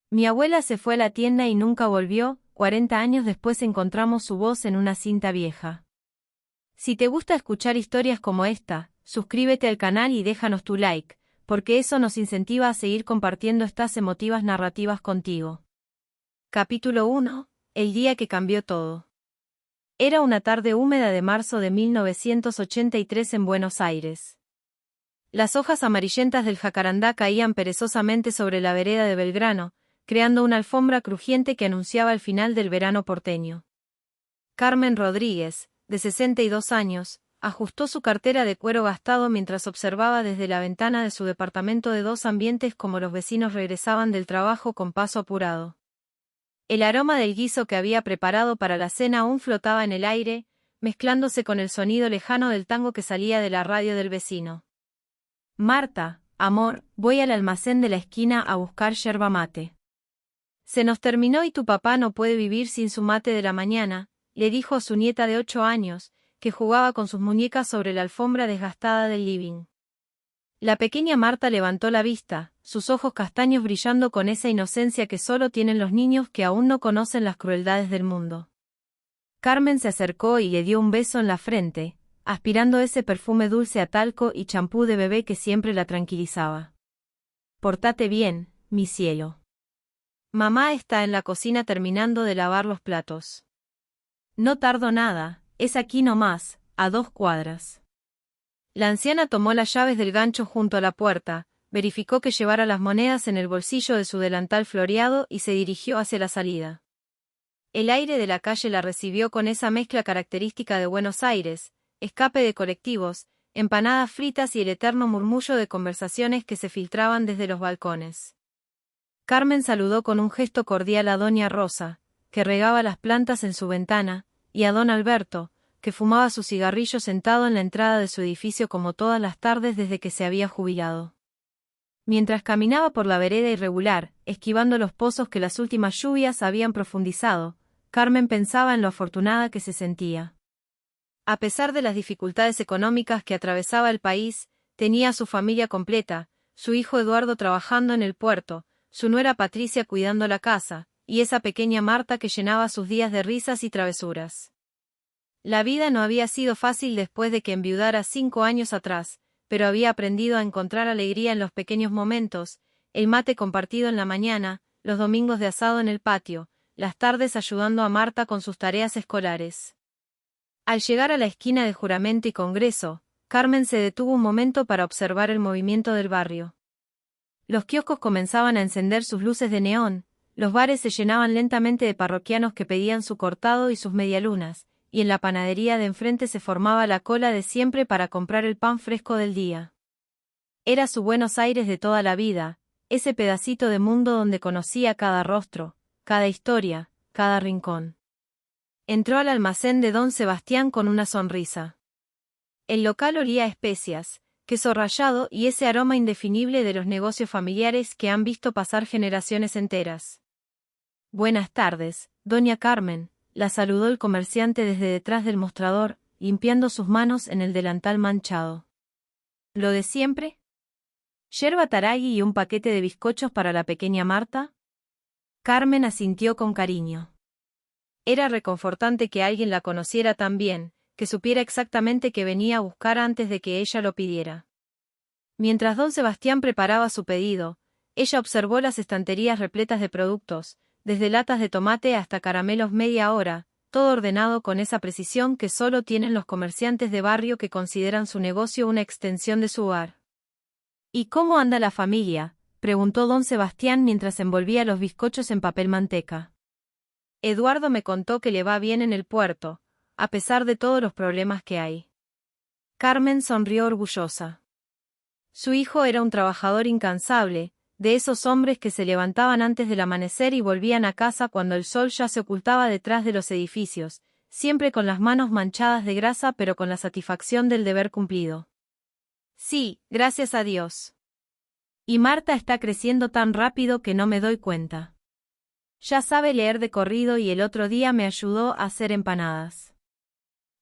Mi abuela se fue a la tienda y nunca volvió. 40 años después encontramos su voz en una cinta vieja. Si te gusta escuchar historias como esta, suscríbete al canal y déjanos tu like, porque eso nos incentiva a seguir compartiendo estas emotivas narrativas contigo. Capítulo 1. El día que cambió todo. Era una tarde húmeda de marzo de 1983 en Buenos Aires. Las hojas amarillentas del jacarandá caían perezosamente sobre la vereda de Belgrano, creando una alfombra crujiente que anunciaba el final del verano porteño. Carmen Rodríguez, de 62 años, ajustó su cartera de cuero gastado mientras observaba desde la ventana de su departamento de 2 ambientes cómo los vecinos regresaban del trabajo con paso apurado. El aroma del guiso que había preparado para la cena aún flotaba en el aire, mezclándose con el sonido lejano del tango que salía de la radio del vecino. Marta, amor, voy al almacén de la esquina a buscar yerba mate. Se nos terminó y tu papá no puede vivir sin su mate de la mañana, le dijo a su nieta de 8 años, que jugaba con sus muñecas sobre la alfombra desgastada del living. La pequeña Marta levantó la vista, sus ojos castaños brillando con esa inocencia que solo tienen los niños que aún no conocen las crueldades del mundo. Carmen se acercó y le dio un beso en la frente, aspirando ese perfume dulce a talco y champú de bebé que siempre la tranquilizaba. Portate bien, mi cielo. Mamá está en la cocina terminando de lavar los platos. No tardo nada, es aquí nomás, a 2 cuadras. La anciana tomó las llaves del gancho junto a la puerta, verificó que llevara las monedas en el bolsillo de su delantal floreado y se dirigió hacia la salida. El aire de la calle la recibió con esa mezcla característica de Buenos Aires, escape de colectivos, empanadas fritas y el eterno murmullo de conversaciones que se filtraban desde los balcones. Carmen saludó con un gesto cordial a doña Rosa, que regaba las plantas en su ventana, y a don Alberto, que fumaba su cigarrillo sentado en la entrada de su edificio como todas las tardes desde que se había jubilado. Mientras caminaba por la vereda irregular, esquivando los pozos que las últimas lluvias habían profundizado, Carmen pensaba en lo afortunada que se sentía. A pesar de las dificultades económicas que atravesaba el país, tenía a su familia completa, su hijo Eduardo trabajando en el puerto, su nuera Patricia cuidando la casa, y esa pequeña Marta que llenaba sus días de risas y travesuras. La vida no había sido fácil después de que enviudara 5 años atrás, pero había aprendido a encontrar alegría en los pequeños momentos, el mate compartido en la mañana, los domingos de asado en el patio, las tardes ayudando a Marta con sus tareas escolares. Al llegar a la esquina de Juramento y Congreso, Carmen se detuvo un momento para observar el movimiento del barrio. Los kioscos comenzaban a encender sus luces de neón, los bares se llenaban lentamente de parroquianos que pedían su cortado y sus medialunas, y en la panadería de enfrente se formaba la cola de siempre para comprar el pan fresco del día. Era su Buenos Aires de toda la vida, ese pedacito de mundo donde conocía cada rostro, cada historia, cada rincón. Entró al almacén de don Sebastián con una sonrisa. El local olía a especias, queso rallado y ese aroma indefinible de los negocios familiares que han visto pasar generaciones enteras. Buenas tardes, doña Carmen, la saludó el comerciante desde detrás del mostrador, limpiando sus manos en el delantal manchado. ¿Lo de siempre? ¿Yerba taragui y un paquete de bizcochos para la pequeña Marta? Carmen asintió con cariño. Era reconfortante que alguien la conociera tan bien, que supiera exactamente qué venía a buscar antes de que ella lo pidiera. Mientras don Sebastián preparaba su pedido, ella observó las estanterías repletas de productos, desde latas de tomate hasta caramelos media hora, todo ordenado con esa precisión que solo tienen los comerciantes de barrio que consideran su negocio una extensión de su hogar. ¿Y cómo anda la familia?, preguntó don Sebastián mientras envolvía los bizcochos en papel manteca. Eduardo me contó que le va bien en el puerto, a pesar de todos los problemas que hay. Carmen sonrió orgullosa. Su hijo era un trabajador incansable, de esos hombres que se levantaban antes del amanecer y volvían a casa cuando el sol ya se ocultaba detrás de los edificios, siempre con las manos manchadas de grasa pero con la satisfacción del deber cumplido. Sí, gracias a Dios. Y Marta está creciendo tan rápido que no me doy cuenta. Ya sabe leer de corrido y el otro día me ayudó a hacer empanadas.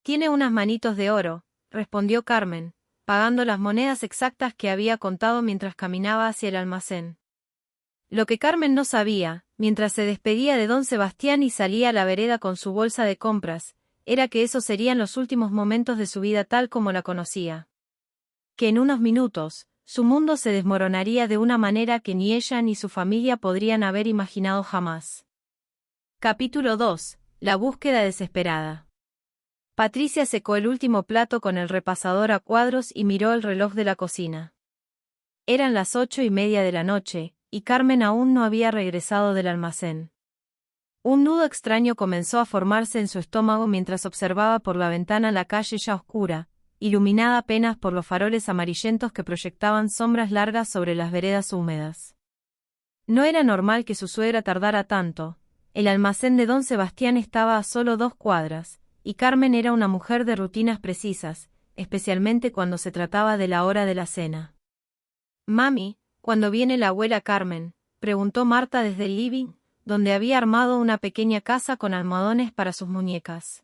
Tiene unas manitos de oro, respondió Carmen, pagando las monedas exactas que había contado mientras caminaba hacia el almacén. Lo que Carmen no sabía, mientras se despedía de don Sebastián y salía a la vereda con su bolsa de compras, era que esos serían los últimos momentos de su vida tal como la conocía. Que en unos minutos, su mundo se desmoronaría de una manera que ni ella ni su familia podrían haber imaginado jamás. Capítulo 2. La búsqueda desesperada. Patricia secó el último plato con el repasador a cuadros y miró el reloj de la cocina. Eran las 8:30 de la noche, y Carmen aún no había regresado del almacén. Un nudo extraño comenzó a formarse en su estómago mientras observaba por la ventana la calle ya oscura, iluminada apenas por los faroles amarillentos que proyectaban sombras largas sobre las veredas húmedas. No era normal que su suegra tardara tanto. El almacén de don Sebastián estaba a solo 2 cuadras, y Carmen era una mujer de rutinas precisas, especialmente cuando se trataba de la hora de la cena. «Mami, ¿cuándo viene la abuela Carmen?», preguntó Marta desde el living, donde había armado una pequeña casa con almohadones para sus muñecas.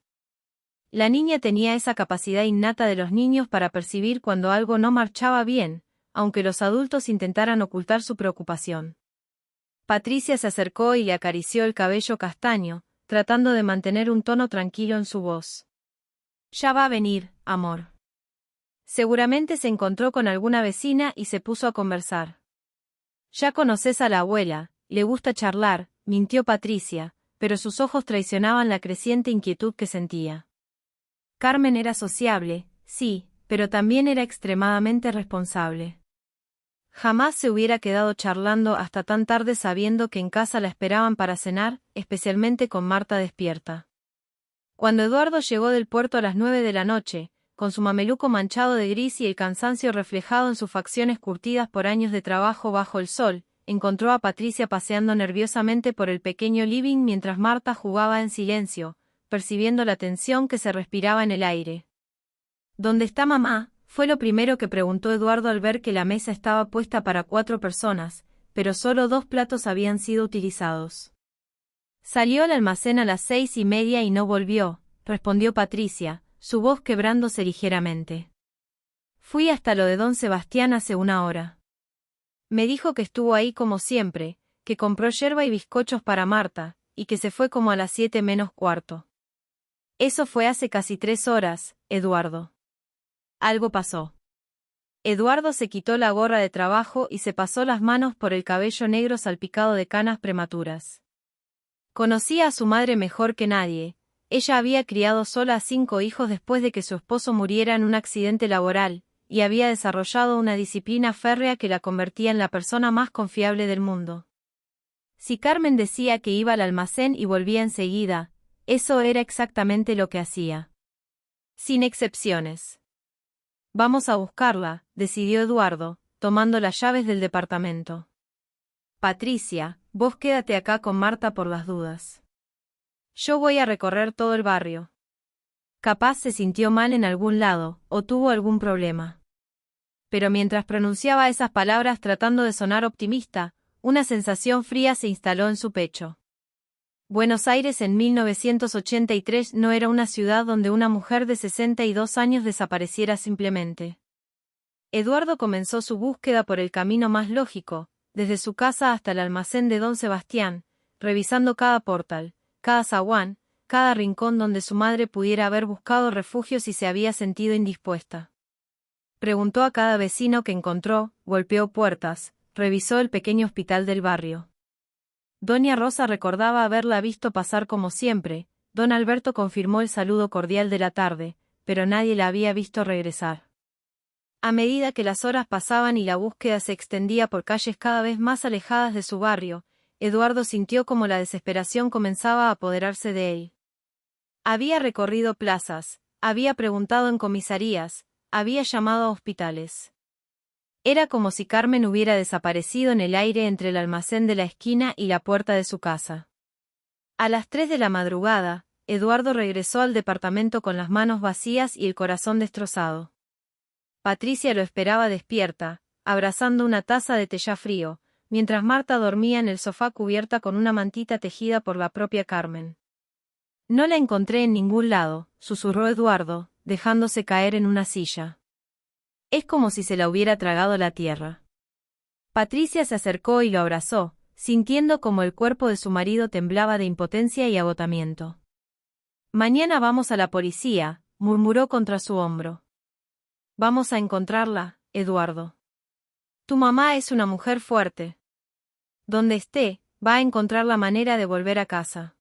La niña tenía esa capacidad innata de los niños para percibir cuando algo no marchaba bien, aunque los adultos intentaran ocultar su preocupación. Patricia se acercó y le acarició el cabello castaño, tratando de mantener un tono tranquilo en su voz. «Ya va a venir, amor». Seguramente se encontró con alguna vecina y se puso a conversar. «Ya conoces a la abuela, le gusta charlar», mintió Patricia, pero sus ojos traicionaban la creciente inquietud que sentía. Carmen era sociable, sí, pero también era extremadamente responsable. Jamás se hubiera quedado charlando hasta tan tarde sabiendo que en casa la esperaban para cenar, especialmente con Marta despierta. Cuando Eduardo llegó del puerto a las 9 de la noche, con su mameluco manchado de gris y el cansancio reflejado en sus facciones curtidas por años de trabajo bajo el sol, encontró a Patricia paseando nerviosamente por el pequeño living mientras Marta jugaba en silencio, percibiendo la tensión que se respiraba en el aire. «¿Dónde está mamá?», fue lo primero que preguntó Eduardo al ver que la mesa estaba puesta para 4 personas, pero solo 2 platos habían sido utilizados. «Salió al almacén a las 6:30 y no volvió», respondió Patricia, su voz quebrándose ligeramente. «Fui hasta lo de don Sebastián hace 1 hora. Me dijo que estuvo ahí como siempre, que compró yerba y bizcochos para Marta, y que se fue como a las 7:45. Eso fue hace casi 3 horas, Eduardo». Algo pasó. Eduardo se quitó la gorra de trabajo y se pasó las manos por el cabello negro salpicado de canas prematuras. Conocía a su madre mejor que nadie. Ella había criado sola a 5 hijos después de que su esposo muriera en un accidente laboral, y había desarrollado una disciplina férrea que la convertía en la persona más confiable del mundo. Si Carmen decía que iba al almacén y volvía enseguida, eso era exactamente lo que hacía. Sin excepciones. «Vamos a buscarla», decidió Eduardo, tomando las llaves del departamento. «Patricia, vos quédate acá con Marta por las dudas. Yo voy a recorrer todo el barrio». Capaz se sintió mal en algún lado, o tuvo algún problema. Pero mientras pronunciaba esas palabras tratando de sonar optimista, una sensación fría se instaló en su pecho. Buenos Aires en 1983 no era una ciudad donde una mujer de 62 años desapareciera simplemente. Eduardo comenzó su búsqueda por el camino más lógico, desde su casa hasta el almacén de don Sebastián, revisando cada portal, cada zaguán, cada rincón donde su madre pudiera haber buscado refugio si se había sentido indispuesta. Preguntó a cada vecino que encontró, golpeó puertas, revisó el pequeño hospital del barrio. Doña Rosa recordaba haberla visto pasar como siempre, don Alberto confirmó el saludo cordial de la tarde, pero nadie la había visto regresar. A medida que las horas pasaban y la búsqueda se extendía por calles cada vez más alejadas de su barrio, Eduardo sintió como la desesperación comenzaba a apoderarse de él. Había recorrido plazas, había preguntado en comisarías, había llamado a hospitales. Era como si Carmen hubiera desaparecido en el aire entre el almacén de la esquina y la puerta de su casa. A las 3 de la madrugada, Eduardo regresó al departamento con las manos vacías y el corazón destrozado. Patricia lo esperaba despierta, abrazando una taza de té ya frío, mientras Marta dormía en el sofá cubierta con una mantita tejida por la propia Carmen. «No la encontré en ningún lado», susurró Eduardo, dejándose caer en una silla. «Es como si se la hubiera tragado la tierra». Patricia se acercó y lo abrazó, sintiendo como el cuerpo de su marido temblaba de impotencia y agotamiento. «Mañana vamos a la policía», murmuró contra su hombro. «Vamos a encontrarla, Eduardo. Tu mamá es una mujer fuerte. Donde esté, va a encontrar la manera de volver a casa».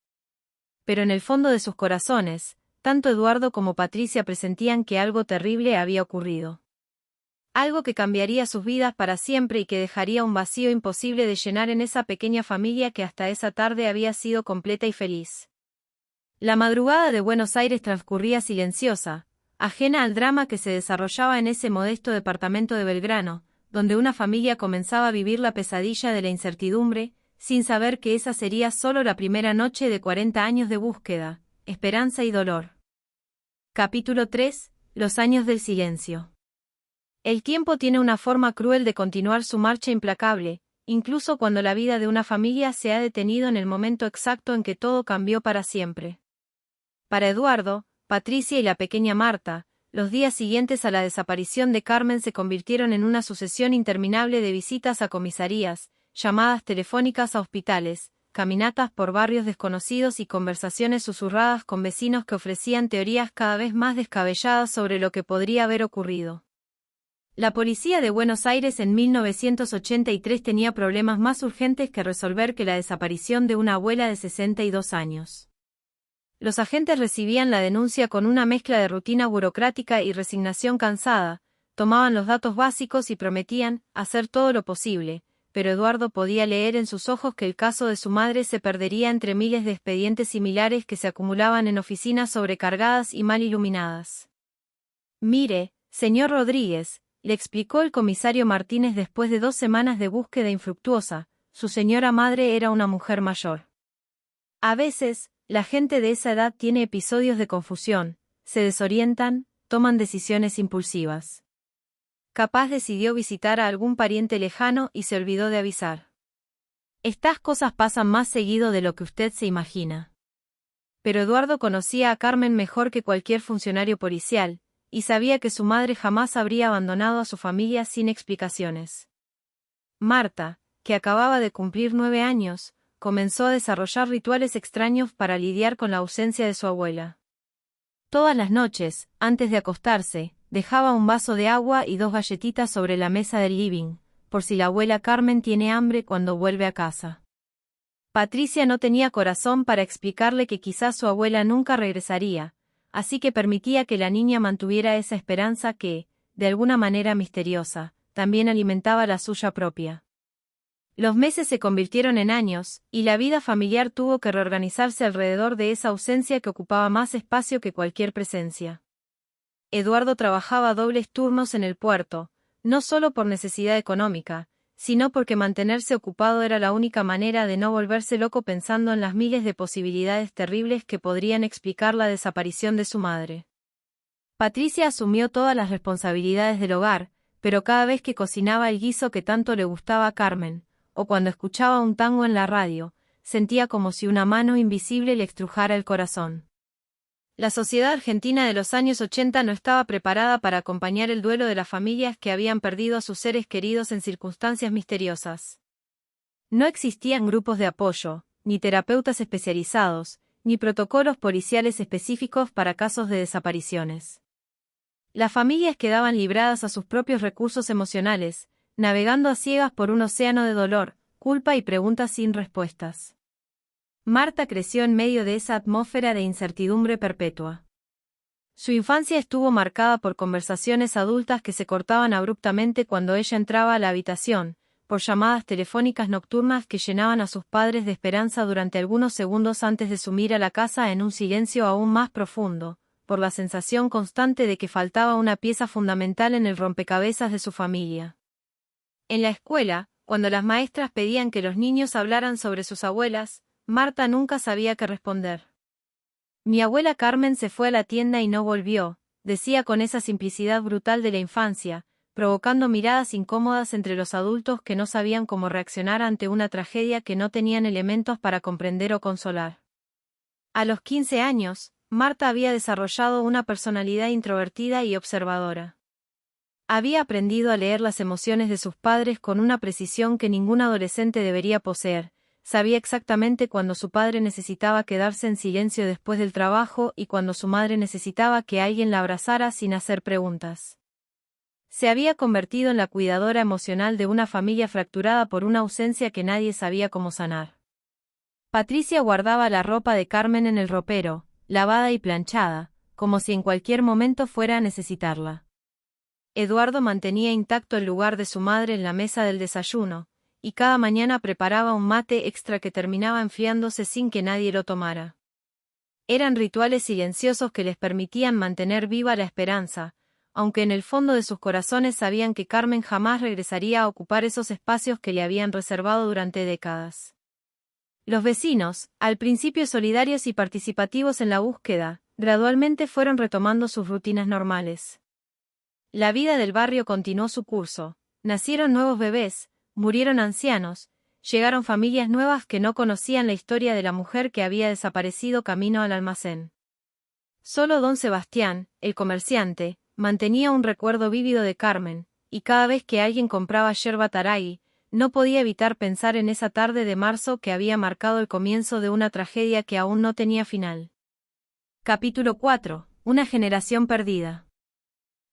Pero en el fondo de sus corazones, tanto Eduardo como Patricia presentían que algo terrible había ocurrido. Algo que cambiaría sus vidas para siempre y que dejaría un vacío imposible de llenar en esa pequeña familia que hasta esa tarde había sido completa y feliz. La madrugada de Buenos Aires transcurría silenciosa, ajena al drama que se desarrollaba en ese modesto departamento de Belgrano, donde una familia comenzaba a vivir la pesadilla de la incertidumbre, sin saber que esa sería solo la primera noche de 40 años de búsqueda, esperanza y dolor. Capítulo 3. Los años del silencio. El tiempo tiene una forma cruel de continuar su marcha implacable, incluso cuando la vida de una familia se ha detenido en el momento exacto en que todo cambió para siempre. Para Eduardo, Patricia y la pequeña Marta, los días siguientes a la desaparición de Carmen se convirtieron en una sucesión interminable de visitas a comisarías, llamadas telefónicas a hospitales, caminatas por barrios desconocidos y conversaciones susurradas con vecinos que ofrecían teorías cada vez más descabelladas sobre lo que podría haber ocurrido. La policía de Buenos Aires en 1983 tenía problemas más urgentes que resolver que la desaparición de una abuela de 62 años. Los agentes recibían la denuncia con una mezcla de rutina burocrática y resignación cansada, tomaban los datos básicos y prometían hacer todo lo posible, pero Eduardo podía leer en sus ojos que el caso de su madre se perdería entre miles de expedientes similares que se acumulaban en oficinas sobrecargadas y mal iluminadas. «Mire, señor Rodríguez», le explicó el comisario Martínez después de 2 semanas de búsqueda infructuosa, su señora madre era una mujer mayor. A veces, la gente de esa edad tiene episodios de confusión, se desorientan, toman decisiones impulsivas. Capaz decidió visitar a algún pariente lejano y se olvidó de avisar. Estas cosas pasan más seguido de lo que usted se imagina. Pero Eduardo conocía a Carmen mejor que cualquier funcionario policial, y sabía que su madre jamás habría abandonado a su familia sin explicaciones. Marta, que acababa de cumplir 9 años, comenzó a desarrollar rituales extraños para lidiar con la ausencia de su abuela. Todas las noches, antes de acostarse, dejaba un vaso de agua y 2 galletitas sobre la mesa del living, por si la abuela Carmen tiene hambre cuando vuelve a casa. Patricia no tenía corazón para explicarle que quizás su abuela nunca regresaría, así que permitía que la niña mantuviera esa esperanza que, de alguna manera misteriosa, también alimentaba la suya propia. Los meses se convirtieron en años, y la vida familiar tuvo que reorganizarse alrededor de esa ausencia que ocupaba más espacio que cualquier presencia. Eduardo trabajaba dobles turnos en el puerto, no solo por necesidad económica, sino porque mantenerse ocupado era la única manera de no volverse loco pensando en las miles de posibilidades terribles que podrían explicar la desaparición de su madre. Patricia asumió todas las responsabilidades del hogar, pero cada vez que cocinaba el guiso que tanto le gustaba a Carmen, o cuando escuchaba un tango en la radio, sentía como si una mano invisible le estrujara el corazón. La sociedad argentina de los años 80 no estaba preparada para acompañar el duelo de las familias que habían perdido a sus seres queridos en circunstancias misteriosas. No existían grupos de apoyo, ni terapeutas especializados, ni protocolos policiales específicos para casos de desapariciones. Las familias quedaban libradas a sus propios recursos emocionales, navegando a ciegas por un océano de dolor, culpa y preguntas sin respuestas. Marta creció en medio de esa atmósfera de incertidumbre perpetua. Su infancia estuvo marcada por conversaciones adultas que se cortaban abruptamente cuando ella entraba a la habitación, por llamadas telefónicas nocturnas que llenaban a sus padres de esperanza durante algunos segundos antes de sumir a la casa en un silencio aún más profundo, por la sensación constante de que faltaba una pieza fundamental en el rompecabezas de su familia. En la escuela, cuando las maestras pedían que los niños hablaran sobre sus abuelas, Marta nunca sabía qué responder. «Mi abuela Carmen se fue a la tienda y no volvió», decía con esa simplicidad brutal de la infancia, provocando miradas incómodas entre los adultos que no sabían cómo reaccionar ante una tragedia que no tenían elementos para comprender o consolar. A los 15 años, Marta había desarrollado una personalidad introvertida y observadora. Había aprendido a leer las emociones de sus padres con una precisión que ningún adolescente debería poseer. Sabía exactamente cuando su padre necesitaba quedarse en silencio después del trabajo y cuando su madre necesitaba que alguien la abrazara sin hacer preguntas. Se había convertido en la cuidadora emocional de una familia fracturada por una ausencia que nadie sabía cómo sanar. Patricia guardaba la ropa de Carmen en el ropero, lavada y planchada, como si en cualquier momento fuera a necesitarla. Eduardo mantenía intacto el lugar de su madre en la mesa del desayuno, y cada mañana preparaba un mate extra que terminaba enfriándose sin que nadie lo tomara. Eran rituales silenciosos que les permitían mantener viva la esperanza, aunque en el fondo de sus corazones sabían que Carmen jamás regresaría a ocupar esos espacios que le habían reservado durante décadas. Los vecinos, al principio solidarios y participativos en la búsqueda, gradualmente fueron retomando sus rutinas normales. La vida del barrio continuó su curso, nacieron nuevos bebés, murieron ancianos, llegaron familias nuevas que no conocían la historia de la mujer que había desaparecido camino al almacén. Solo don Sebastián, el comerciante, mantenía un recuerdo vívido de Carmen, y cada vez que alguien compraba yerba taragui, no podía evitar pensar en esa tarde de marzo que había marcado el comienzo de una tragedia que aún no tenía final. Capítulo 4. Una generación perdida.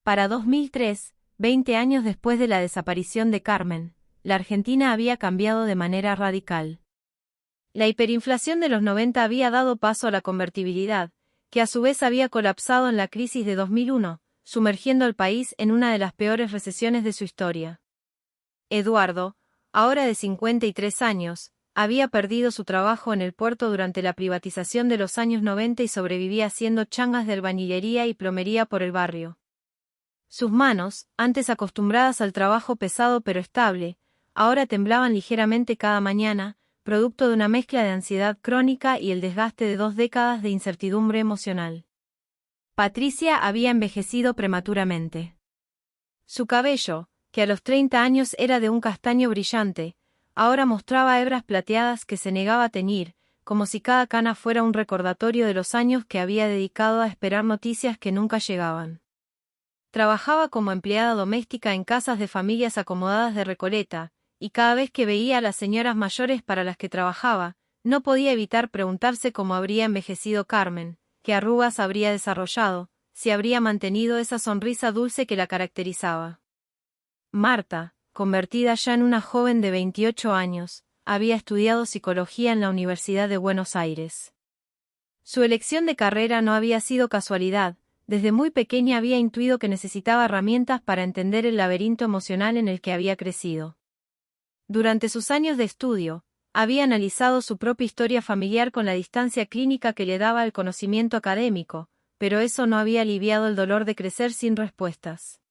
Para 2003, 20 años después de la desaparición de Carmen, la Argentina había cambiado de manera radical. La hiperinflación de los 90 había dado paso a la convertibilidad, que a su vez había colapsado en la crisis de 2001, sumergiendo al país en una de las peores recesiones de su historia. Eduardo, ahora de 53 años, había perdido su trabajo en el puerto durante la privatización de los años 90 y sobrevivía haciendo changas de albañilería y plomería por el barrio. Sus manos, antes acostumbradas al trabajo pesado pero estable, ahora temblaban ligeramente cada mañana, producto de una mezcla de ansiedad crónica y el desgaste de 2 décadas de incertidumbre emocional. Patricia había envejecido prematuramente. Su cabello, que a los 30 años era de un castaño brillante, ahora mostraba hebras plateadas que se negaba a teñir, como si cada cana fuera un recordatorio de los años que había dedicado a esperar noticias que nunca llegaban. Trabajaba como empleada doméstica en casas de familias acomodadas de Recoleta, y cada vez que veía a las señoras mayores para las que trabajaba, no podía evitar preguntarse cómo habría envejecido Carmen, qué arrugas habría desarrollado, si habría mantenido esa sonrisa dulce que la caracterizaba. Marta, convertida ya en una joven de 28 años, había estudiado psicología en la Universidad de Buenos Aires. Su elección de carrera no había sido casualidad. Desde muy pequeña había intuido que necesitaba herramientas para entender el laberinto emocional en el que había crecido. Durante sus años de estudio, había analizado su propia historia familiar con la distancia clínica que le daba el conocimiento académico, pero eso no había aliviado el dolor de crecer sin respuestas.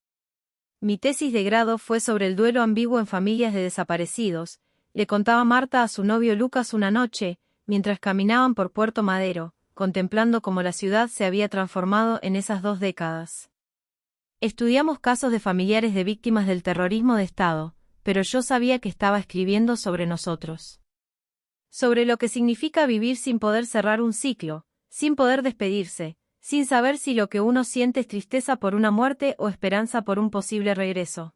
Mi tesis de grado fue sobre el duelo ambiguo en familias de desaparecidos, le contaba Marta a su novio Lucas una noche, mientras caminaban por Puerto Madero, contemplando cómo la ciudad se había transformado en esas 2 décadas. Estudiamos casos de familiares de víctimas del terrorismo de Estado, pero yo sabía que estaba escribiendo sobre nosotros. Sobre lo que significa vivir sin poder cerrar un ciclo, sin poder despedirse, sin saber si lo que uno siente es tristeza por una muerte o esperanza por un posible regreso.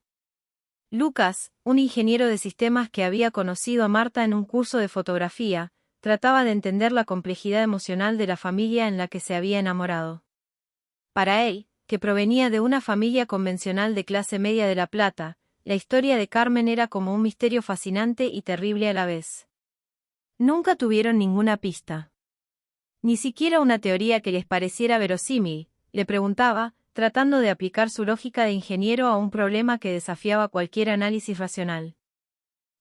Lucas, un ingeniero de sistemas que había conocido a Marta en un curso de fotografía, trataba de entender la complejidad emocional de la familia en la que se había enamorado. Para él, que provenía de una familia convencional de clase media de La Plata, la historia de Carmen era como un misterio fascinante y terrible a la vez. Nunca tuvieron ninguna pista. Ni siquiera una teoría que les pareciera verosímil, le preguntaba, tratando de aplicar su lógica de ingeniero a un problema que desafiaba cualquier análisis racional.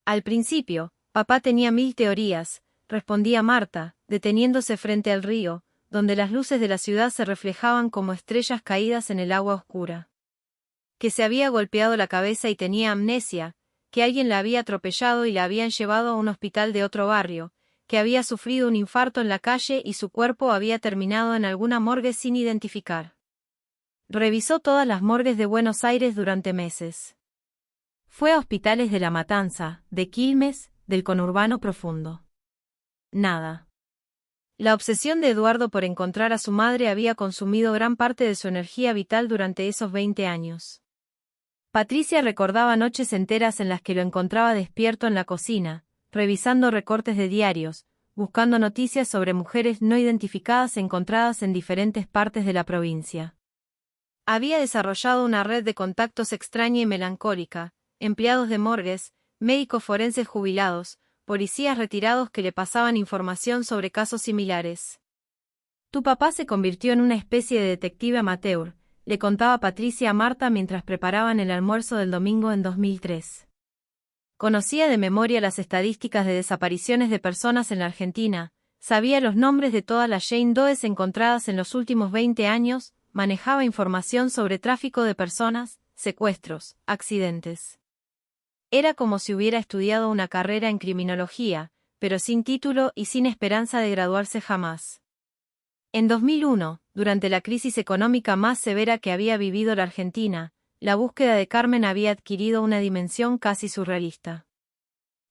Al principio, papá tenía 1000 teorías, respondía Marta, deteniéndose frente al río, donde las luces de la ciudad se reflejaban como estrellas caídas en el agua oscura. Que se había golpeado la cabeza y tenía amnesia, que alguien la había atropellado y la habían llevado a un hospital de otro barrio, que había sufrido un infarto en la calle y su cuerpo había terminado en alguna morgue sin identificar. Revisó todas las morgues de Buenos Aires durante meses. Fue a hospitales de La Matanza, de Quilmes, del conurbano profundo. Nada. La obsesión de Eduardo por encontrar a su madre había consumido gran parte de su energía vital durante esos 20 años. Patricia recordaba noches enteras en las que lo encontraba despierto en la cocina, revisando recortes de diarios, buscando noticias sobre mujeres no identificadas encontradas en diferentes partes de la provincia. Había desarrollado una red de contactos extraña y melancólica, empleados de morgues, médicos forenses jubilados, policías retirados que le pasaban información sobre casos similares. Tu papá se convirtió en una especie de detective amateur, le contaba Patricia a Marta mientras preparaban el almuerzo del domingo en 2003. Conocía de memoria las estadísticas de desapariciones de personas en la Argentina, sabía los nombres de todas las Jane Does encontradas en los últimos 20 años, manejaba información sobre tráfico de personas, secuestros, accidentes. Era como si hubiera estudiado una carrera en criminología, pero sin título y sin esperanza de graduarse jamás. En 2001, durante la crisis económica más severa que había vivido la Argentina, la búsqueda de Carmen había adquirido una dimensión casi surrealista.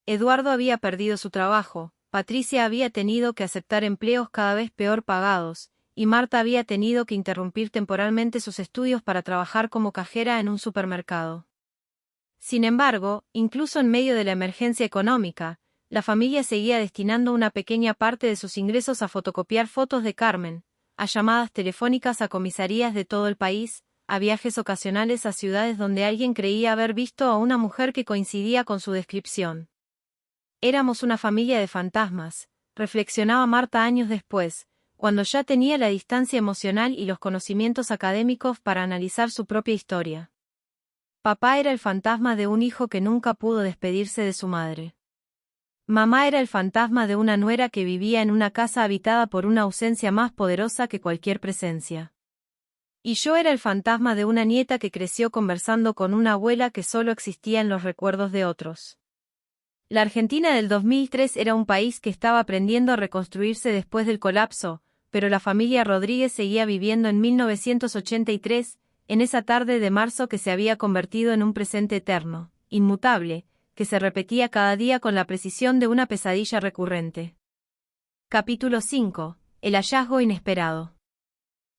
Eduardo había perdido su trabajo, Patricia había tenido que aceptar empleos cada vez peor pagados, y Marta había tenido que interrumpir temporalmente sus estudios para trabajar como cajera en un supermercado. Sin embargo, incluso en medio de la emergencia económica, la familia seguía destinando una pequeña parte de sus ingresos a fotocopiar fotos de Carmen, a llamadas telefónicas a comisarías de todo el país, a viajes ocasionales a ciudades donde alguien creía haber visto a una mujer que coincidía con su descripción. Éramos una familia de fantasmas, reflexionaba Marta años después, cuando ya tenía la distancia emocional y los conocimientos académicos para analizar su propia historia. Papá era el fantasma de un hijo que nunca pudo despedirse de su madre. Mamá era el fantasma de una nuera que vivía en una casa habitada por una ausencia más poderosa que cualquier presencia. Y yo era el fantasma de una nieta que creció conversando con una abuela que solo existía en los recuerdos de otros. La Argentina del 2003 era un país que estaba aprendiendo a reconstruirse después del colapso, pero la familia Rodríguez seguía viviendo en 1983, en esa tarde de marzo que se había convertido en un presente eterno, inmutable, que se repetía cada día con la precisión de una pesadilla recurrente. Capítulo 5. El hallazgo inesperado.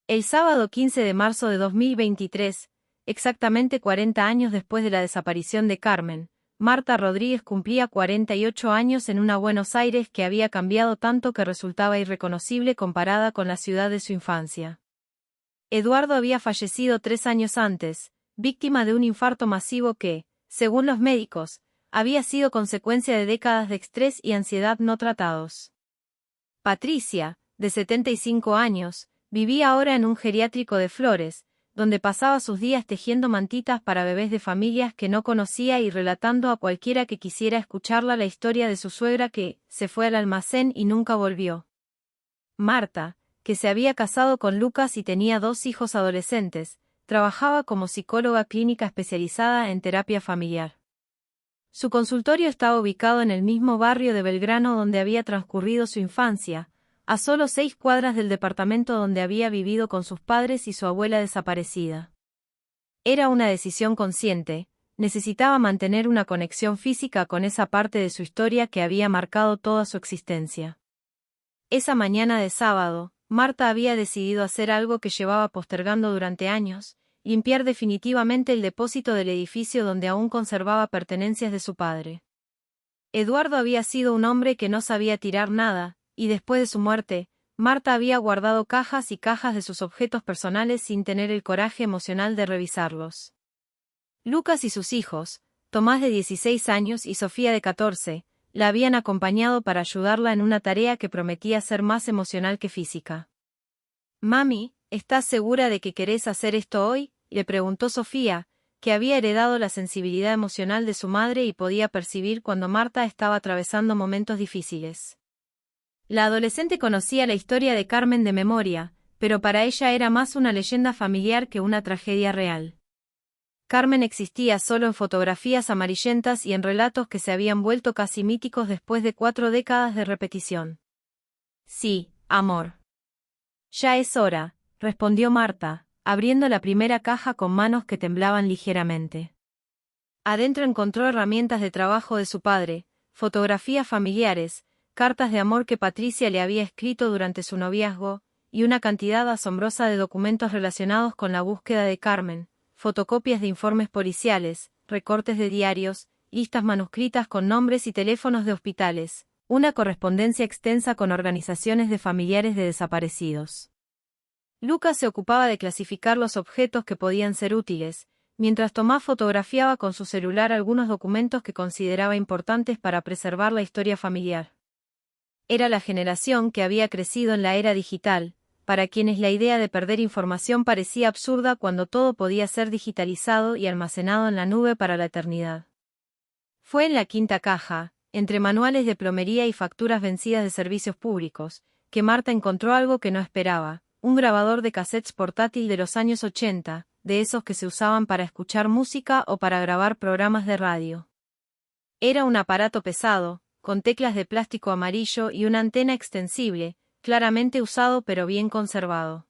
El sábado 15 de marzo de 2023, exactamente 40 años después de la desaparición de Carmen, Marta Rodríguez cumplía 48 años en una Buenos Aires que había cambiado tanto que resultaba irreconocible comparada con la ciudad de su infancia. Eduardo había fallecido 3 años antes, víctima de un infarto masivo que, según los médicos, había sido consecuencia de décadas de estrés y ansiedad no tratados. Patricia, de 75 años, vivía ahora en un geriátrico de Flores, donde pasaba sus días tejiendo mantitas para bebés de familias que no conocía y relatando a cualquiera que quisiera escucharla la historia de su suegra que se fue al almacén y nunca volvió. Marta, que se había casado con Lucas y tenía 2 hijos adolescentes, trabajaba como psicóloga clínica especializada en terapia familiar. Su consultorio estaba ubicado en el mismo barrio de Belgrano donde había transcurrido su infancia, a solo 6 cuadras del departamento donde había vivido con sus padres y su abuela desaparecida. Era una decisión consciente, necesitaba mantener una conexión física con esa parte de su historia que había marcado toda su existencia. Esa mañana de sábado, Marta había decidido hacer algo que llevaba postergando durante años, limpiar definitivamente el depósito del edificio donde aún conservaba pertenencias de su padre. Eduardo había sido un hombre que no sabía tirar nada, y después de su muerte, Marta había guardado cajas y cajas de sus objetos personales sin tener el coraje emocional de revisarlos. Lucas y sus hijos, Tomás de 16 años y Sofía de 14, la habían acompañado para ayudarla en una tarea que prometía ser más emocional que física. «Mami, ¿estás segura de que querés hacer esto hoy?», le preguntó Sofía, que había heredado la sensibilidad emocional de su madre y podía percibir cuando Marta estaba atravesando momentos difíciles. La adolescente conocía la historia de Carmen de memoria, pero para ella era más una leyenda familiar que una tragedia real. Carmen existía solo en fotografías amarillentas y en relatos que se habían vuelto casi míticos después de 4 décadas de repetición. «Sí, amor. Ya es hora», respondió Marta, abriendo la primera caja con manos que temblaban ligeramente. Adentro encontró herramientas de trabajo de su padre, fotografías familiares, cartas de amor que Patricia le había escrito durante su noviazgo, y una cantidad asombrosa de documentos relacionados con la búsqueda de Carmen, fotocopias de informes policiales, recortes de diarios, listas manuscritas con nombres y teléfonos de hospitales, una correspondencia extensa con organizaciones de familiares de desaparecidos. Lucas se ocupaba de clasificar los objetos que podían ser útiles, mientras Tomás fotografiaba con su celular algunos documentos que consideraba importantes para preservar la historia familiar. Era la generación que había crecido en la era digital, para quienes la idea de perder información parecía absurda cuando todo podía ser digitalizado y almacenado en la nube para la eternidad. Fue en la quinta caja, entre manuales de plomería y facturas vencidas de servicios públicos, que Marta encontró algo que no esperaba, un grabador de cassettes portátil de los años 80, de esos que se usaban para escuchar música o para grabar programas de radio. Era un aparato pesado, con teclas de plástico amarillo y una antena extensible, claramente usado pero bien conservado.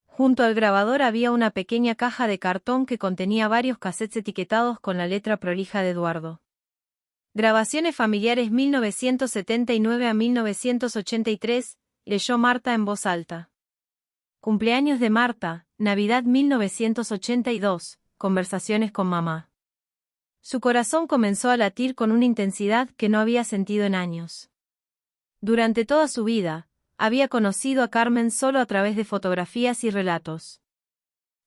Junto al grabador había una pequeña caja de cartón que contenía varios cassettes etiquetados con la letra prolija de Eduardo. Grabaciones familiares 1979 a 1983, leyó Marta en voz alta. Cumpleaños de Marta, Navidad 1982, conversaciones con mamá. Su corazón comenzó a latir con una intensidad que no había sentido en años. Durante toda su vida, había conocido a Carmen solo a través de fotografías y relatos.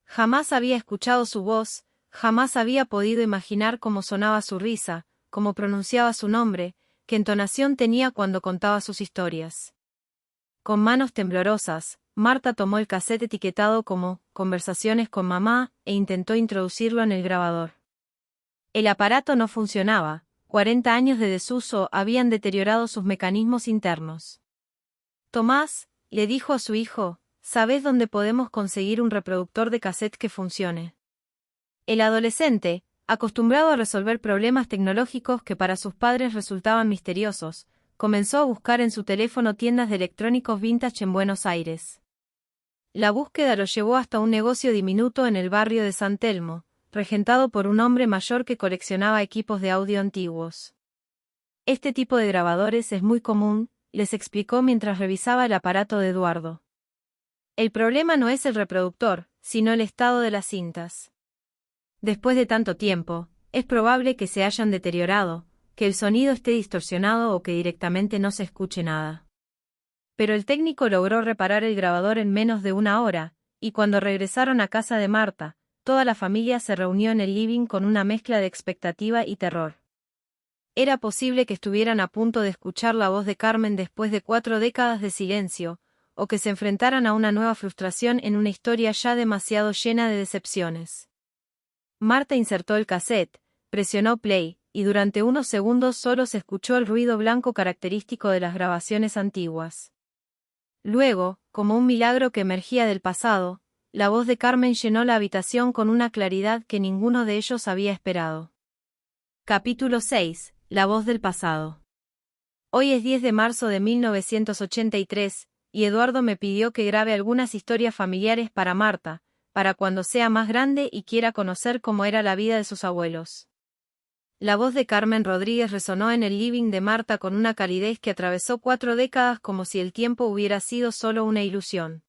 Jamás había escuchado su voz, jamás había podido imaginar cómo sonaba su risa, cómo pronunciaba su nombre, qué entonación tenía cuando contaba sus historias. Con manos temblorosas, Marta tomó el cassette etiquetado como «Conversaciones con mamá» e intentó introducirlo en el grabador. El aparato no funcionaba, 40 años de desuso habían deteriorado sus mecanismos internos. Tomás, le dijo a su hijo, ¿sabes dónde podemos conseguir un reproductor de cassette que funcione? El adolescente, acostumbrado a resolver problemas tecnológicos que para sus padres resultaban misteriosos, comenzó a buscar en su teléfono tiendas de electrónicos vintage en Buenos Aires. La búsqueda lo llevó hasta un negocio diminuto en el barrio de San Telmo, regentado por un hombre mayor que coleccionaba equipos de audio antiguos. Este tipo de grabadores es muy común, les explicó mientras revisaba el aparato de Eduardo. El problema no es el reproductor, sino el estado de las cintas. Después de tanto tiempo, es probable que se hayan deteriorado, que el sonido esté distorsionado o que directamente no se escuche nada. Pero el técnico logró reparar el grabador en menos de una hora, y cuando regresaron a casa de Marta, toda la familia se reunió en el living con una mezcla de expectativa y terror. Era posible que estuvieran a punto de escuchar la voz de Carmen después de 4 décadas de silencio, o que se enfrentaran a una nueva frustración en una historia ya demasiado llena de decepciones. Marta insertó el cassette, presionó play, y durante unos segundos solo se escuchó el ruido blanco característico de las grabaciones antiguas. Luego, como un milagro que emergía del pasado, la voz de Carmen llenó la habitación con una claridad que ninguno de ellos había esperado. Capítulo 6. La voz del pasado. Hoy es 10 de marzo de 1983, y Eduardo me pidió que grabe algunas historias familiares para Marta, para cuando sea más grande y quiera conocer cómo era la vida de sus abuelos. La voz de Carmen Rodríguez resonó en el living de Marta con una calidez que atravesó 4 décadas como si el tiempo hubiera sido solo una ilusión.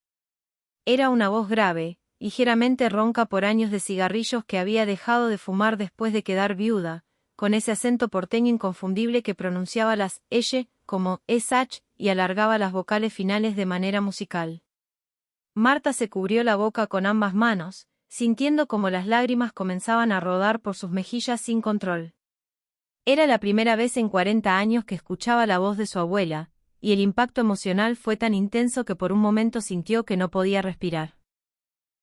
Era una voz grave, ligeramente ronca por años de cigarrillos que había dejado de fumar después de quedar viuda, con ese acento porteño inconfundible que pronunciaba las «eye» como «sh» y alargaba las vocales finales de manera musical. Marta se cubrió la boca con ambas manos, sintiendo como las lágrimas comenzaban a rodar por sus mejillas sin control. Era la primera vez en 40 años que escuchaba la voz de su abuela, y el impacto emocional fue tan intenso que por un momento sintió que no podía respirar.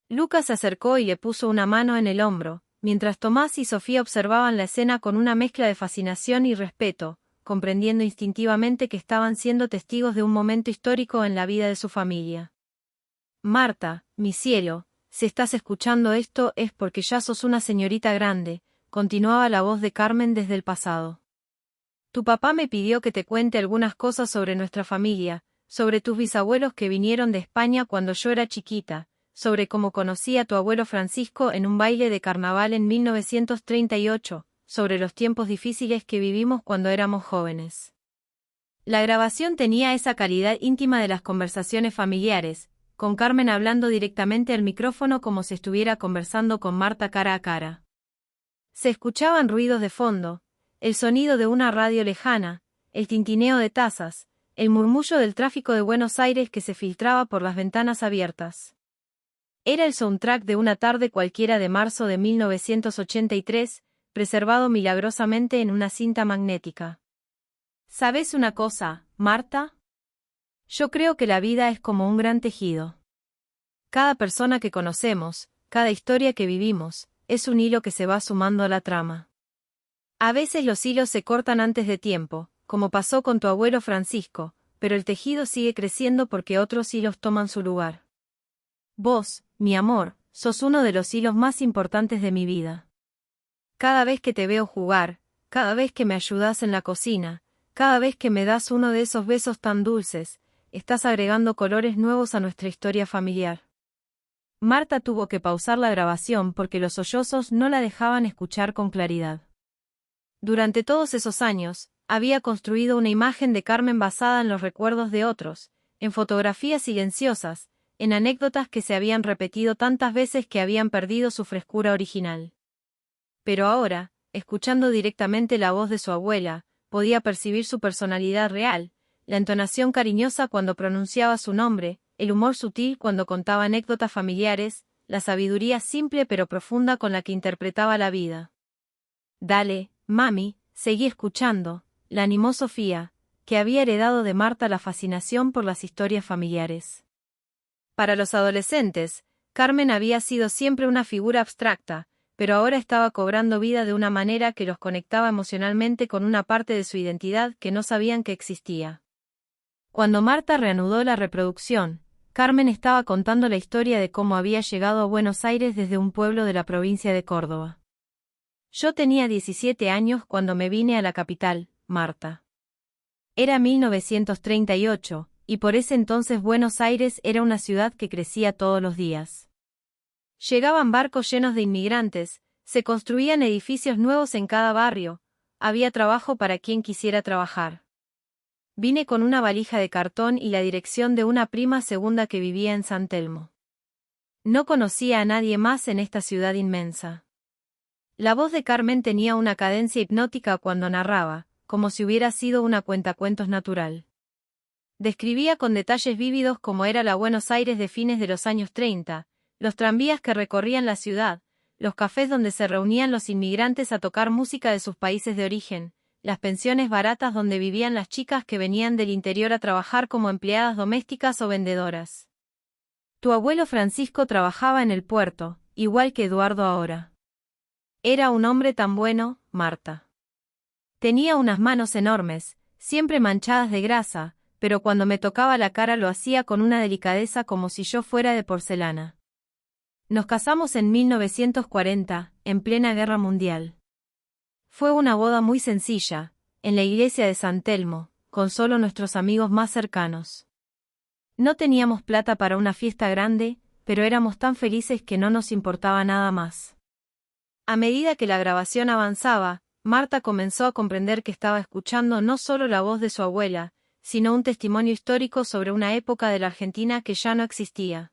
Lucas se acercó y le puso una mano en el hombro, mientras Tomás y Sofía observaban la escena con una mezcla de fascinación y respeto, comprendiendo instintivamente que estaban siendo testigos de un momento histórico en la vida de su familia. Marta, mi cielo, si estás escuchando esto es porque ya sos una señorita grande, continuaba la voz de Carmen desde el pasado. Tu papá me pidió que te cuente algunas cosas sobre nuestra familia, sobre tus bisabuelos que vinieron de España cuando yo era chiquita, sobre cómo conocí a tu abuelo Francisco en un baile de carnaval en 1938, sobre los tiempos difíciles que vivimos cuando éramos jóvenes. La grabación tenía esa calidad íntima de las conversaciones familiares, con Carmen hablando directamente al micrófono como si estuviera conversando con Marta cara a cara. Se escuchaban ruidos de fondo, el sonido de una radio lejana, el tintineo de tazas, el murmullo del tráfico de Buenos Aires que se filtraba por las ventanas abiertas. Era el soundtrack de una tarde cualquiera de marzo de 1983, preservado milagrosamente en una cinta magnética. ¿Sabes una cosa, Marta? Yo creo que la vida es como un gran tejido. Cada persona que conocemos, cada historia que vivimos, es un hilo que se va sumando a la trama. A veces los hilos se cortan antes de tiempo, como pasó con tu abuelo Francisco, pero el tejido sigue creciendo porque otros hilos toman su lugar. Vos, mi amor, sos uno de los hilos más importantes de mi vida. Cada vez que te veo jugar, cada vez que me ayudás en la cocina, cada vez que me das uno de esos besos tan dulces, estás agregando colores nuevos a nuestra historia familiar. Marta tuvo que pausar la grabación porque los sollozos no la dejaban escuchar con claridad. Durante todos esos años, había construido una imagen de Carmen basada en los recuerdos de otros, en fotografías silenciosas, en anécdotas que se habían repetido tantas veces que habían perdido su frescura original. Pero ahora, escuchando directamente la voz de su abuela, podía percibir su personalidad real, la entonación cariñosa cuando pronunciaba su nombre, el humor sutil cuando contaba anécdotas familiares, la sabiduría simple pero profunda con la que interpretaba la vida. Dale, mami, seguí escuchando, la animó Sofía, que había heredado de Marta la fascinación por las historias familiares. Para los adolescentes, Carmen había sido siempre una figura abstracta, pero ahora estaba cobrando vida de una manera que los conectaba emocionalmente con una parte de su identidad que no sabían que existía. Cuando Marta reanudó la reproducción, Carmen estaba contando la historia de cómo había llegado a Buenos Aires desde un pueblo de la provincia de Córdoba. Yo tenía 17 años cuando me vine a la capital, Marta. Era 1938, y por ese entonces Buenos Aires era una ciudad que crecía todos los días. Llegaban barcos llenos de inmigrantes, se construían edificios nuevos en cada barrio, había trabajo para quien quisiera trabajar. Vine con una valija de cartón y la dirección de una prima segunda que vivía en San Telmo. No conocía a nadie más en esta ciudad inmensa. La voz de Carmen tenía una cadencia hipnótica cuando narraba, como si hubiera sido una cuentacuentos natural. Describía con detalles vívidos cómo era la Buenos Aires de fines de los años 30, los tranvías que recorrían la ciudad, los cafés donde se reunían los inmigrantes a tocar música de sus países de origen, las pensiones baratas donde vivían las chicas que venían del interior a trabajar como empleadas domésticas o vendedoras. Tu abuelo Francisco trabajaba en el puerto, igual que Eduardo ahora. Era un hombre tan bueno, Marta. Tenía unas manos enormes, siempre manchadas de grasa, pero cuando me tocaba la cara lo hacía con una delicadeza como si yo fuera de porcelana. Nos casamos en 1940, en plena Guerra Mundial. Fue una boda muy sencilla, en la iglesia de San Telmo, con solo nuestros amigos más cercanos. No teníamos plata para una fiesta grande, pero éramos tan felices que no nos importaba nada más. A medida que la grabación avanzaba, Marta comenzó a comprender que estaba escuchando no solo la voz de su abuela, sino un testimonio histórico sobre una época de la Argentina que ya no existía.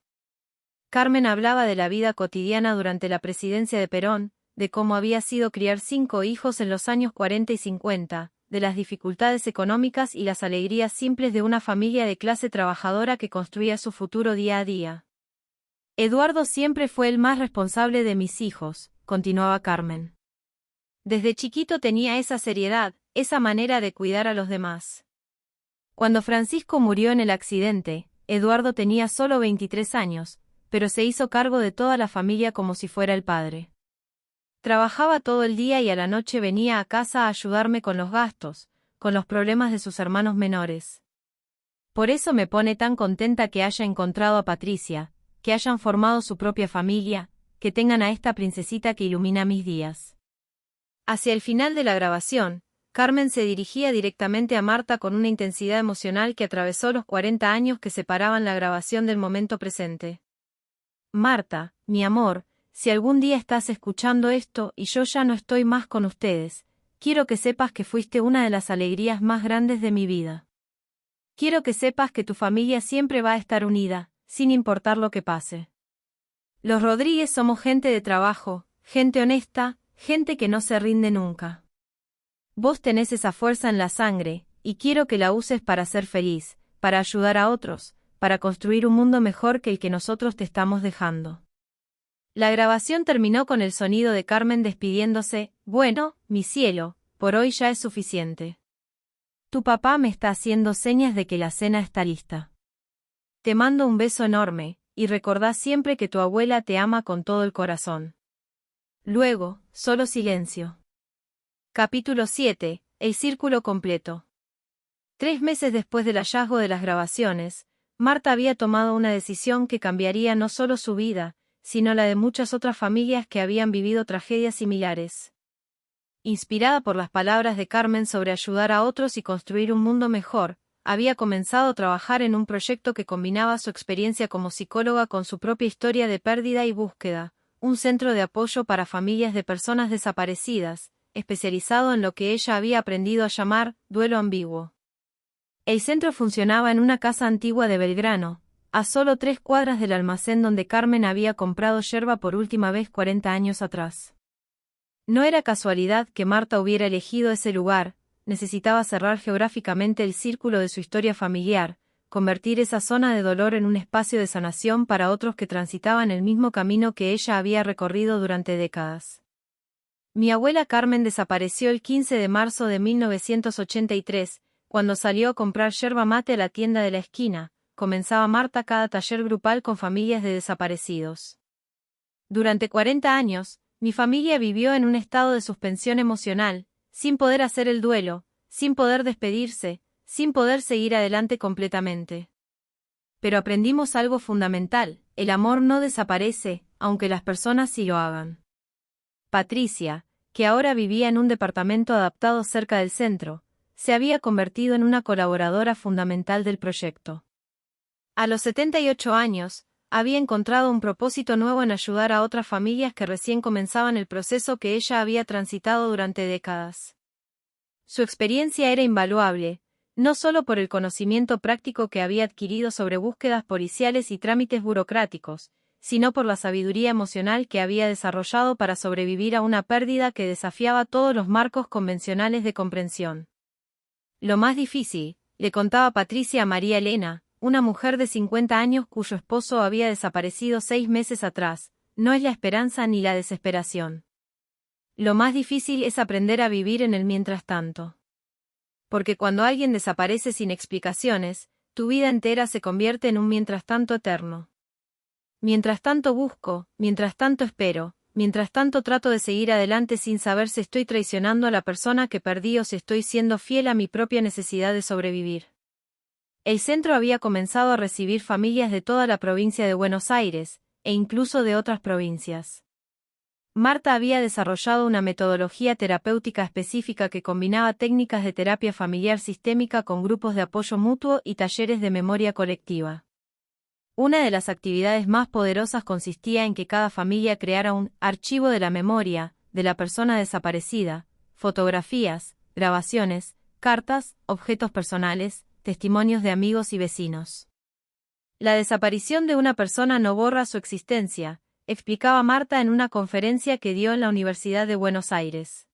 Carmen hablaba de la vida cotidiana durante la presidencia de Perón, de cómo había sido criar 5 hijos en los años 40 y 50, de las dificultades económicas y las alegrías simples de una familia de clase trabajadora que construía su futuro día a día. Eduardo siempre fue el más responsable de mis hijos, continuaba Carmen. Desde chiquito tenía esa seriedad, esa manera de cuidar a los demás. Cuando Francisco murió en el accidente, Eduardo tenía solo 23 años, pero se hizo cargo de toda la familia como si fuera el padre. Trabajaba todo el día y a la noche venía a casa a ayudarme con los gastos, con los problemas de sus hermanos menores. Por eso me pone tan contenta que haya encontrado a Patricia, que hayan formado su propia familia, que tengan a esta princesita que ilumina mis días. Hacia el final de la grabación, Carmen se dirigía directamente a Marta con una intensidad emocional que atravesó los 40 años que separaban la grabación del momento presente. Marta, mi amor, si algún día estás escuchando esto y yo ya no estoy más con ustedes, quiero que sepas que fuiste una de las alegrías más grandes de mi vida. Quiero que sepas que tu familia siempre va a estar unida, sin importar lo que pase. Los Rodríguez somos gente de trabajo, gente honesta, gente que no se rinde nunca. Vos tenés esa fuerza en la sangre, y quiero que la uses para ser feliz, para ayudar a otros, para construir un mundo mejor que el que nosotros te estamos dejando. La grabación terminó con el sonido de Carmen despidiéndose. Bueno, mi cielo, por hoy ya es suficiente. Tu papá me está haciendo señas de que la cena está lista. Te mando un beso enorme, y recordá siempre que tu abuela te ama con todo el corazón. Luego, solo silencio. Capítulo 7. El círculo completo. 3 meses después del hallazgo de las grabaciones, Marta había tomado una decisión que cambiaría no solo su vida, sino la de muchas otras familias que habían vivido tragedias similares. Inspirada por las palabras de Carmen sobre ayudar a otros y construir un mundo mejor, había comenzado a trabajar en un proyecto que combinaba su experiencia como psicóloga con su propia historia de pérdida y búsqueda, un centro de apoyo para familias de personas desaparecidas, especializado en lo que ella había aprendido a llamar duelo ambiguo. El centro funcionaba en una casa antigua de Belgrano, a solo 3 cuadras del almacén donde Carmen había comprado yerba por última vez 40 años atrás. No era casualidad que Marta hubiera elegido ese lugar, necesitaba cerrar geográficamente el círculo de su historia familiar, convertir esa zona de dolor en un espacio de sanación para otros que transitaban el mismo camino que ella había recorrido durante décadas. Mi abuela Carmen desapareció el 15 de marzo de 1983, cuando salió a comprar yerba mate a la tienda de la esquina. Comenzaba Marta cada taller grupal con familias de desaparecidos. Durante 40 años, mi familia vivió en un estado de suspensión emocional, sin poder hacer el duelo, sin poder despedirse, sin poder seguir adelante completamente. Pero aprendimos algo fundamental: el amor no desaparece, aunque las personas sí lo hagan. Patricia, que ahora vivía en un departamento adaptado cerca del centro, se había convertido en una colaboradora fundamental del proyecto. A los 78 años, había encontrado un propósito nuevo en ayudar a otras familias que recién comenzaban el proceso que ella había transitado durante décadas. Su experiencia era invaluable, no solo por el conocimiento práctico que había adquirido sobre búsquedas policiales y trámites burocráticos, sino por la sabiduría emocional que había desarrollado para sobrevivir a una pérdida que desafiaba todos los marcos convencionales de comprensión. Lo más difícil, le contaba Patricia a María Elena, una mujer de 50 años cuyo esposo había desaparecido 6 meses atrás, no es la esperanza ni la desesperación. Lo más difícil es aprender a vivir en el mientras tanto. Porque cuando alguien desaparece sin explicaciones, tu vida entera se convierte en un mientras tanto eterno. Mientras tanto busco, mientras tanto espero, mientras tanto trato de seguir adelante sin saber si estoy traicionando a la persona que perdí o si estoy siendo fiel a mi propia necesidad de sobrevivir. El centro había comenzado a recibir familias de toda la provincia de Buenos Aires, e incluso de otras provincias. Marta había desarrollado una metodología terapéutica específica que combinaba técnicas de terapia familiar sistémica con grupos de apoyo mutuo y talleres de memoria colectiva. Una de las actividades más poderosas consistía en que cada familia creara un archivo de la memoria de la persona desaparecida, fotografías, grabaciones, cartas, objetos personales, testimonios de amigos y vecinos. La desaparición de una persona no borra su existencia, explicaba Marta en una conferencia que dio en la Universidad de Buenos Aires.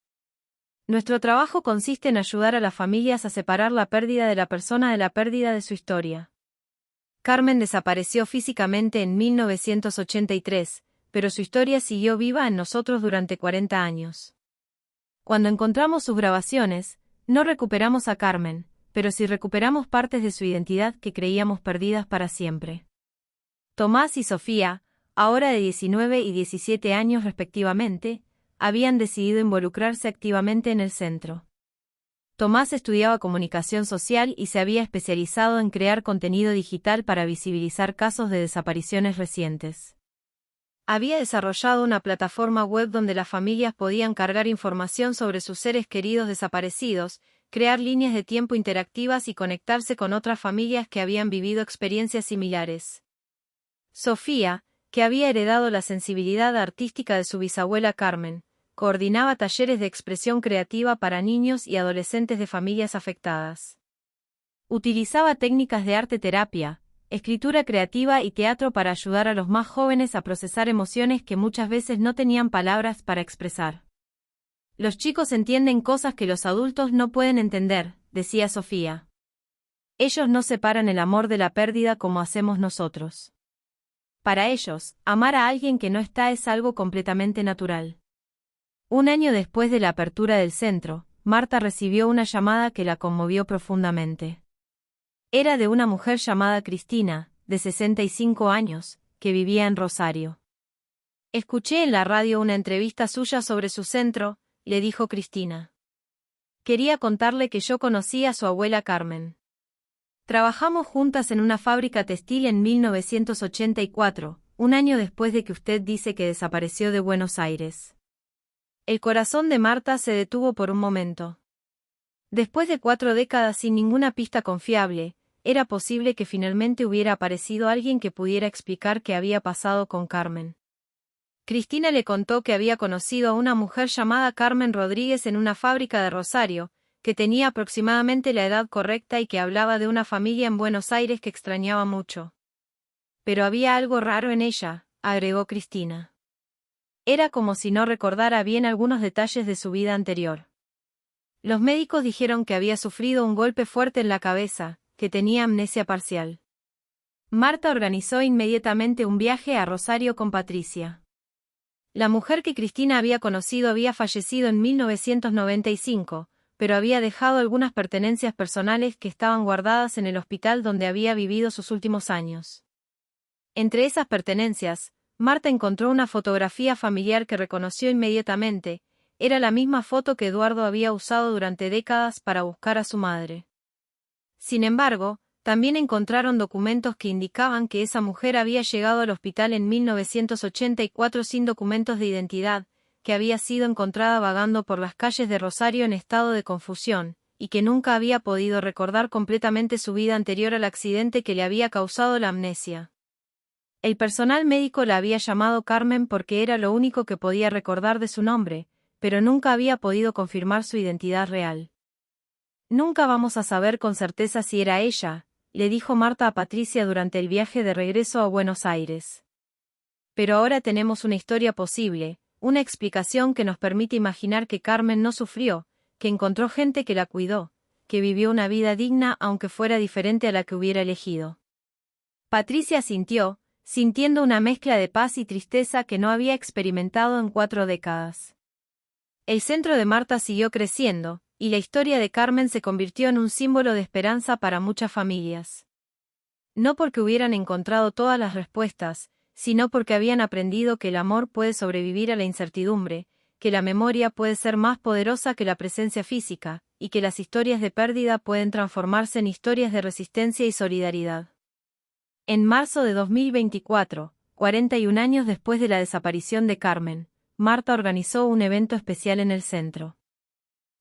Nuestro trabajo consiste en ayudar a las familias a separar la pérdida de la persona de la pérdida de su historia. Carmen desapareció físicamente en 1983, pero su historia siguió viva en nosotros durante 40 años. Cuando encontramos sus grabaciones, no recuperamos a Carmen, pero sí recuperamos partes de su identidad que creíamos perdidas para siempre. Tomás y Sofía, ahora de 19 y 17 años respectivamente, habían decidido involucrarse activamente en el centro. Tomás estudiaba comunicación social y se había especializado en crear contenido digital para visibilizar casos de desapariciones recientes. Había desarrollado una plataforma web donde las familias podían cargar información sobre sus seres queridos desaparecidos, crear líneas de tiempo interactivas y conectarse con otras familias que habían vivido experiencias similares. Sofía, que había heredado la sensibilidad artística de su bisabuela Carmen, coordinaba talleres de expresión creativa para niños y adolescentes de familias afectadas. Utilizaba técnicas de arte terapia, escritura creativa y teatro para ayudar a los más jóvenes a procesar emociones que muchas veces no tenían palabras para expresar. Los chicos entienden cosas que los adultos no pueden entender, decía Sofía. Ellos no separan el amor de la pérdida como hacemos nosotros. Para ellos, amar a alguien que no está es algo completamente natural. Un año después de la apertura del centro, Marta recibió una llamada que la conmovió profundamente. Era de una mujer llamada Cristina, de 65 años, que vivía en Rosario. Escuché en la radio una entrevista suya sobre su centro, le dijo Cristina. Quería contarle que yo conocí a su abuela Carmen. Trabajamos juntas en una fábrica textil en 1984, un año después de que usted dice que desapareció de Buenos Aires. El corazón de Marta se detuvo por un momento. Después de 4 décadas sin ninguna pista confiable, era posible que finalmente hubiera aparecido alguien que pudiera explicar qué había pasado con Carmen. Cristina le contó que había conocido a una mujer llamada Carmen Rodríguez en una fábrica de Rosario, que tenía aproximadamente la edad correcta y que hablaba de una familia en Buenos Aires que extrañaba mucho. Pero había algo raro en ella, agregó Cristina. Era como si no recordara bien algunos detalles de su vida anterior. Los médicos dijeron que había sufrido un golpe fuerte en la cabeza, que tenía amnesia parcial. Marta organizó inmediatamente un viaje a Rosario con Patricia. La mujer que Cristina había conocido había fallecido en 1995, pero había dejado algunas pertenencias personales que estaban guardadas en el hospital donde había vivido sus últimos años. Entre esas pertenencias, Marta encontró una fotografía familiar que reconoció inmediatamente. Era la misma foto que Eduardo había usado durante décadas para buscar a su madre. Sin embargo, también encontraron documentos que indicaban que esa mujer había llegado al hospital en 1984 sin documentos de identidad, que había sido encontrada vagando por las calles de Rosario en estado de confusión, y que nunca había podido recordar completamente su vida anterior al accidente que le había causado la amnesia. El personal médico la había llamado Carmen porque era lo único que podía recordar de su nombre, pero nunca había podido confirmar su identidad real. Nunca vamos a saber con certeza si era ella, le dijo Marta a Patricia durante el viaje de regreso a Buenos Aires. Pero ahora tenemos una historia posible, una explicación que nos permite imaginar que Carmen no sufrió, que encontró gente que la cuidó, que vivió una vida digna aunque fuera diferente a la que hubiera elegido. Patricia asintió, sintiendo una mezcla de paz y tristeza que no había experimentado en 4 décadas. El centro de Marta siguió creciendo, y la historia de Carmen se convirtió en un símbolo de esperanza para muchas familias. No porque hubieran encontrado todas las respuestas, sino porque habían aprendido que el amor puede sobrevivir a la incertidumbre, que la memoria puede ser más poderosa que la presencia física, y que las historias de pérdida pueden transformarse en historias de resistencia y solidaridad. En marzo de 2024, 41 años después de la desaparición de Carmen, Marta organizó un evento especial en el centro.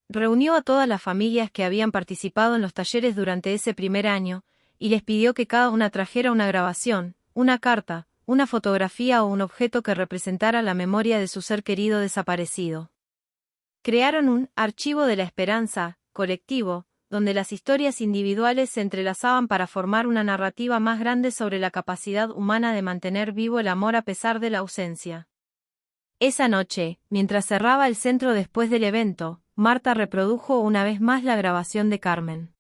Reunió a todas las familias que habían participado en los talleres durante ese primer año, y les pidió que cada una trajera una grabación, una carta, una fotografía o un objeto que representara la memoria de su ser querido desaparecido. Crearon un archivo de la esperanza, colectivo, donde las historias individuales se entrelazaban para formar una narrativa más grande sobre la capacidad humana de mantener vivo el amor a pesar de la ausencia. Esa noche, mientras cerraba el centro después del evento, Marta reprodujo una vez más la grabación de Carmen.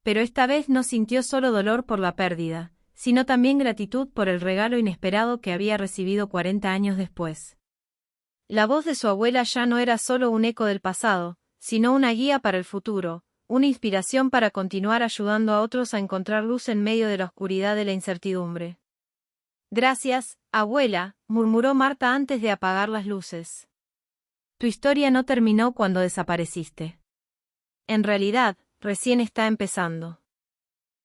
Pero esta vez no sintió solo dolor por la pérdida, sino también gratitud por el regalo inesperado que había recibido 40 años después. La voz de su abuela ya no era solo un eco del pasado, sino una guía para el futuro, una inspiración para continuar ayudando a otros a encontrar luz en medio de la oscuridad de la incertidumbre. Gracias, abuela, murmuró Marta antes de apagar las luces. Tu historia no terminó cuando desapareciste. En realidad, recién está empezando.